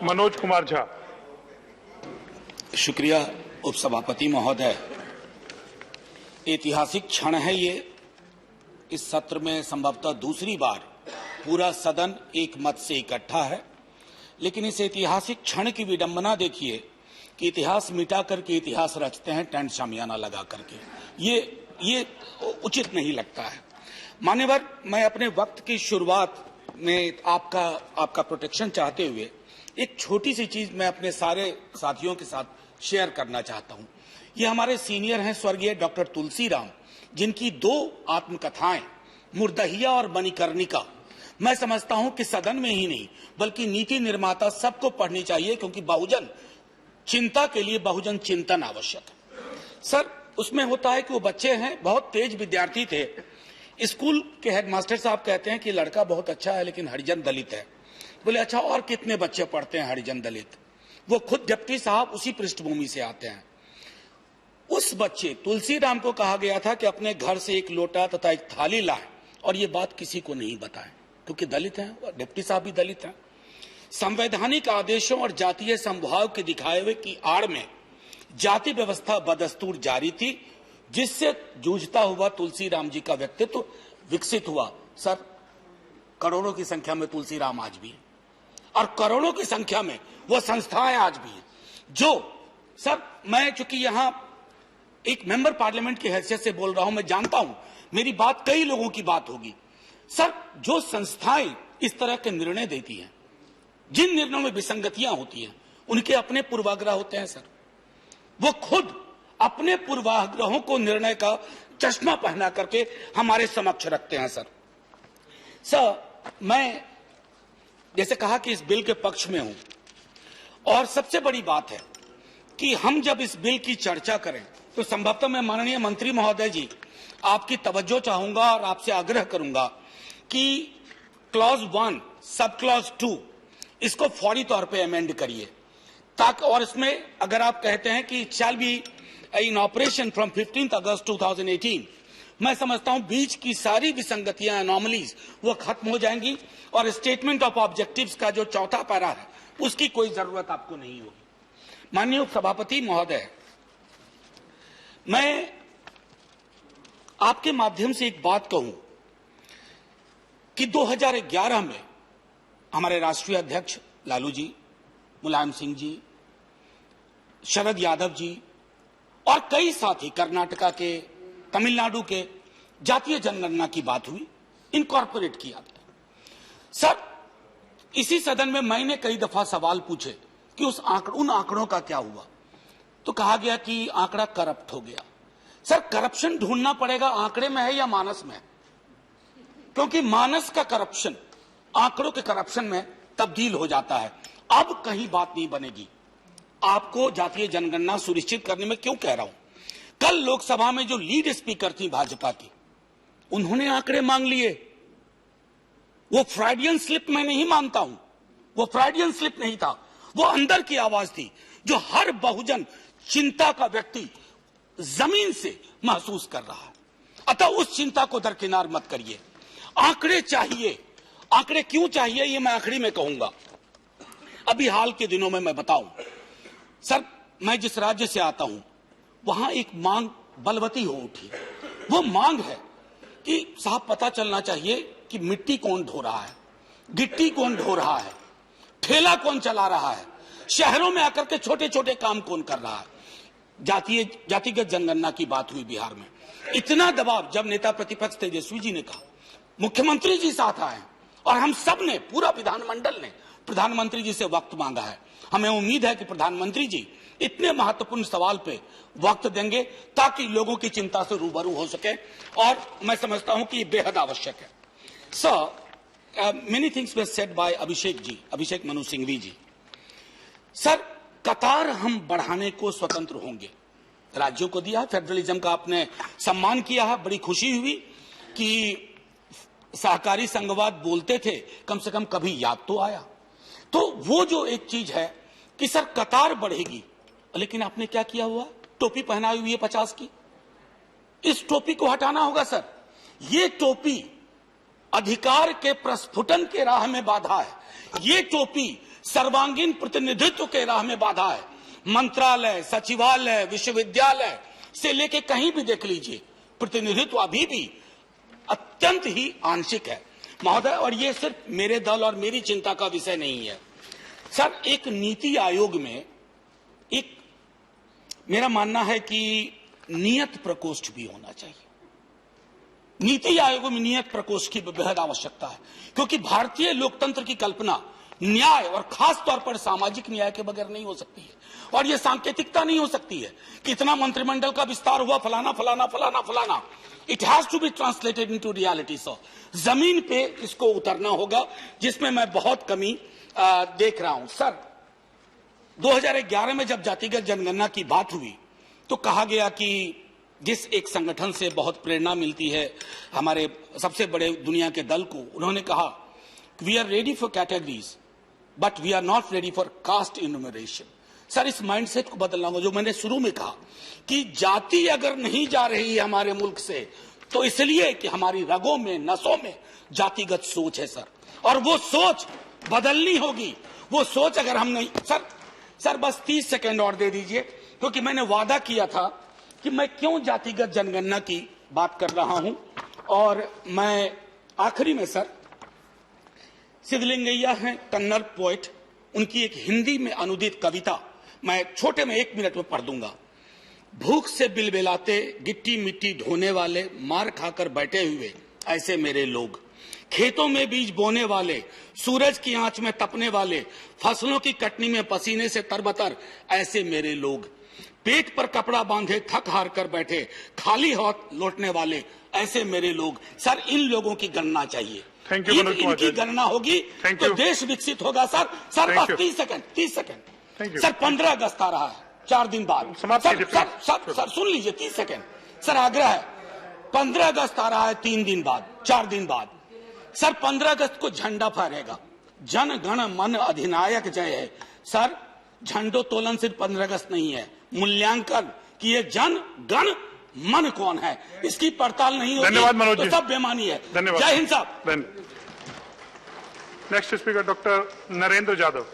मनोज कुमार झा। शुक्रिया उपसभापति महोदय। ऐतिहासिक क्षण है ये। इस सत्र में संभवतः दूसरी बार पूरा सदन एक मत से इकट्ठा है, लेकिन इस ऐतिहासिक क्षण की विडंबना देखिए कि इतिहास मिटा करके इतिहास रचते हैं टेंट शामियाना लगा करके। ये उचित नहीं लगता है। मान्यवर, मैं अपने वक्त की शुरुआत में आपका प्रोटेक्शन चाहते हुए एक छोटी सी चीज मैं अपने सारे साथियों के साथ शेयर करना चाहता हूं। ये हमारे सीनियर हैं स्वर्गीय डॉक्टर तुलसीराम, जिनकी 2 आत्मकथाएं मुर्दहिया और मणिकर्णिका मैं समझता हूं कि सदन में ही नहीं बल्कि नीति निर्माता सबको पढ़नी चाहिए, क्योंकि बहुजन चिंता के लिए बहुजन चिंतन आवश्यक है। सर, उसमें होता है कि वो बच्चे हैं, बहुत तेज विद्यार्थी थे। स्कूल के हेडमास्टर साहब कहते हैं कि लड़का बहुत अच्छा है लेकिन हरिजन दलित है। बोले अच्छा, और कितने बच्चे पढ़ते हैं हरिजन दलित? वो खुद डिप्टी साहब उसी पृष्ठभूमि से आते हैं। उस बच्चे तुलसीराम को कहा गया था कि अपने घर से एक लोटा तथा एक थाली लाए और ये बात किसी को नहीं बताएं, क्योंकि दलित हैं और डिप्टी साहब भी दलित हैं। संवैधानिक आदेशों और जातीय समभाव के दिखाए हुए की आड़ में जाति व्यवस्था बदस्तूर जारी थी, जिससे जूझता हुआ तुलसीराम जी का व्यक्तित्व विकसित हुआ। सर, करोड़ों की संख्या में तुलसीराम आज भी है और करोड़ों की संख्या में वो संस्थाएं आज भी हैं जो, सर, मैं चूंकि यहां एक मेंबर पार्लियामेंट की हैसियत से बोल रहा हूं, मैं जानता हूं मेरी बात कई लोगों की बात होगी। सर, जो संस्थाएं इस तरह के निर्णय देती हैं, जिन निर्णयों में विसंगतियां होती हैं, उनके अपने पूर्वाग्रह होते हैं। सर, वो खुद अपने पूर्वाग्रहों को निर्णय का चश्मा पहना करके हमारे समक्ष रखते हैं। सर, मैं जैसे कहा कि इस बिल के पक्ष में हूं, और सबसे बड़ी बात है कि हम जब इस बिल की चर्चा करें तो संभवतः मैं माननीय मंत्री महोदय जी आपकी तवज्जो चाहूंगा और आपसे आग्रह करूंगा कि क्लॉज 1 सब क्लॉज 2 इसको फौरी तौर पे अमेंड करिए, ताकि, और इसमें अगर आप कहते हैं कि it shall be in operation from 15 अगस्त 2018, मैं समझता हूं बीच की सारी विसंगतियां, एनॉमलीज वो खत्म हो जाएंगी और स्टेटमेंट ऑफ ऑब्जेक्टिव्स का जो 4था पैरा है उसकी कोई जरूरत आपको नहीं होगी। माननीय उपसभापति महोदय, मैं आपके माध्यम से एक बात कहूं कि 2011 में हमारे राष्ट्रीय अध्यक्ष लालू जी, मुलायम सिंह जी, शरद यादव जी और कई साथी कर्नाटका के, तमिलनाडु के जातीय जनगणना की बात हुई, इनकॉर्पोरेट किया गया। सर, इसी सदन में मैंने कई दफा सवाल पूछे कि उन आंकड़ों का क्या हुआ, तो कहा गया कि आंकड़ा करप्ट हो गया। सर, करप्शन ढूंढना पड़ेगा आंकड़े में है या मानस में है, क्योंकि मानस का करप्शन आंकड़ों के करप्शन में तब्दील हो जाता है। अब कहीं बात नहीं बनेगी। आपको जातीय जनगणना सुनिश्चित करने में क्यों कह रहा हूं, कल लोकसभा में जो लीड स्पीकर थी भाजपा की, उन्होंने आंकड़े मांग लिए। वो फ्राइडियन स्लिप मैं नहीं मानता हूं, वो फ्राइडियन स्लिप नहीं था, वो अंदर की आवाज थी जो हर बहुजन चिंता का व्यक्ति जमीन से महसूस कर रहा है। अतः उस चिंता को दरकिनार मत करिए। आंकड़े चाहिए। आंकड़े क्यों चाहिए ये मैं आखिरी में कहूंगा। अभी हाल के दिनों में मैं बताऊं, सर, मैं जिस राज्य से आता हूं वहां एक मांग बलवती हो उठी। वो मांग है कि साहब पता चलना चाहिए कि मिट्टी कौन ढो रहा है, गिट्टी कौन ढो रहा है, ठेला कौन चला रहा है, शहरों में आकर के छोटे छोटे काम कौन कर रहा है। जातिगत जनगणना की बात हुई बिहार में, इतना दबाव जब नेता प्रतिपक्ष तेजस्वी जी ने कहा, मुख्यमंत्री जी साथ आए और हम सब ने, पूरा विधानमंडल ने प्रधानमंत्री जी से वक्त मांगा है। हमें उम्मीद है कि प्रधानमंत्री जी इतने महत्वपूर्ण सवाल पे वक्त देंगे ताकि लोगों की चिंता से रूबरू हो सके, और मैं समझता हूं कि ये बेहद आवश्यक है। Sir, many things were said by Abhishek Manu Singhvi ji. Sir, कतार हम बढ़ाने को स्वतंत्र होंगे, राज्यों को दिया, फेडरलिज्म का आपने सम्मान किया है, बड़ी खुशी हुई कि सहकारी संघवाद बोलते थे, कम से कम कभी याद तो आया। तो वो जो एक चीज है कि सर कतार बढ़ेगी, लेकिन आपने क्या किया हुआ, टोपी पहनाई हुई है 50 की, इस टोपी को हटाना होगा। सर, ये टोपी अधिकार के प्रस्फुटन के राह में बाधा है। ये टोपी सर्वांगीण प्रतिनिधित्व के राह में बाधा है। मंत्रालय, सचिवालय, विश्वविद्यालय से लेके कहीं भी देख लीजिए, प्रतिनिधित्व अभी भी अत्यंत ही आंशिक है महोदय। और ये सिर्फ मेरे दल और मेरी चिंता का विषय नहीं है सर। एक नीति आयोग में एक मेरा मानना है कि नियत प्रकोष्ठ भी होना चाहिए। नीति आयोग में नियत प्रकोष्ठ की बेहद आवश्यकता है, क्योंकि भारतीय लोकतंत्र की कल्पना न्याय और खास तौर पर सामाजिक न्याय के बगैर नहीं हो सकती है। और यह सांकेतिकता नहीं हो सकती है कि इतना मंत्रिमंडल का विस्तार हुआ, फलाना फलाना फलाना फलाना। It has to be translated into reality. So जमीन पे इसको उतरना होगा, जिसमें मैं बहुत कमी देख रहा हूं सर। 2011 में जब जातिगत जनगणना की बात हुई तो कहा गया कि जिस एक संगठन से बहुत प्रेरणा मिलती है, हमारे सबसे बड़े दुनिया के दल को, उन्होंने कहा we are ready for categories but we are not ready for caste enumeration. Sir, इस माइंडसेट को बदलना होगा। जो मैंने शुरू में कहा कि जाति अगर नहीं जा रही है हमारे मुल्क से, तो इसलिए कि हमारी रगों में, नसों में जातिगत सोच है सर, और वो सोच बदलनी होगी। वो सोच अगर हम नहीं सर बस 30 सेकेंड और दे दीजिए, क्योंकि मैंने वादा किया था कि मैं क्यों जातिगत जनगणना की बात कर रहा हूं। और मैं आखिरी में सर, सिद्धलिंगैया हैं कन्नड़ पोएट, उनकी एक हिंदी में अनुदित कविता मैं छोटे में 1 मिनट में पढ़ दूंगा। भूख से बिलबिलाते, गिट्टी मिट्टी ढोने वाले, मार खाकर बैठे हुए ऐसे मेरे लोग, खेतों में बीज बोने वाले, सूरज की आंच में तपने वाले, फसलों की कटनी में पसीने से तरबतर ऐसे मेरे लोग, पेट पर कपड़ा बांधे थक हार कर बैठे, खाली हाथ लौटने वाले ऐसे मेरे लोग। सर, इन लोगों की गणना चाहिए। इनकी गणना होगी तो देश विकसित होगा सर। बस 30 सेकेंड सर। 15 अगस्त आ रहा है, 4 दिन बाद। सर सुन लीजिए, 30 सेकेंड सर, आग्रह है। 15 अगस्त आ रहा है, 3 दिन बाद, 4 दिन बाद सर। 15 अगस्त को झंडा फहरेगा, जन गण मन अधिनायक जय है। सर, झंडोत्तोलन सिर्फ 15 अगस्त नहीं है, मूल्यांकन कि ये जन गण मन कौन है, इसकी पड़ताल नहीं होगी। धन्यवाद मनोज जी, तो सब बेमानी है। धन्यवाद। जय हिंद साहब। Next speaker doctor Narendra Yadav.